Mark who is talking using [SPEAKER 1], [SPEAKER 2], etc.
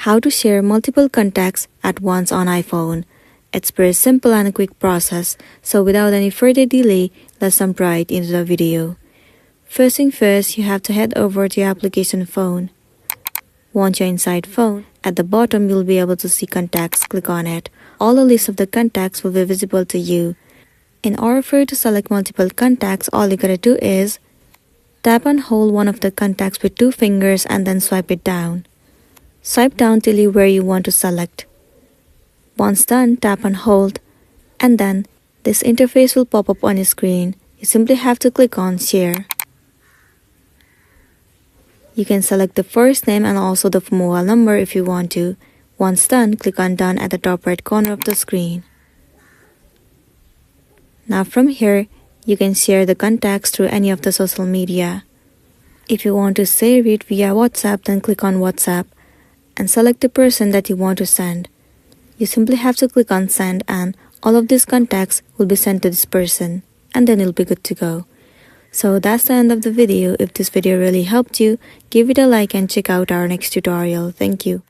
[SPEAKER 1] How to share multiple contacts at once on iPhone. It's very simple and a quick process, so without any further delay, let's jump right into the video. First thing first, you have to head over to your application phone. Once you're inside phone, at the bottom you'll be able to see contacts. Click on it. All the list of the contacts will be visible to you. In order for you to select multiple contacts, all you gotta do is tap and hold one of the contacts with 2 fingers and then swipe it down. Swipe down till you where you want to select. Once done, tap and hold, and then this interface will pop up on your screen. You simply have to click on Share. You can select the first name and also the mobile number if you want to. Once done, click on Done at the top right corner of the screen. Now from here, you can share the contacts through any of the social media. If you want to save it via WhatsApp, then click on WhatsApp and select the person that you want to send. You simply have to click on Send and all of these contacts will be sent to this person, and then it'll be good to go. So that's the end of the video. If this video really helped you, give it a like and check out our next tutorial. Thank you.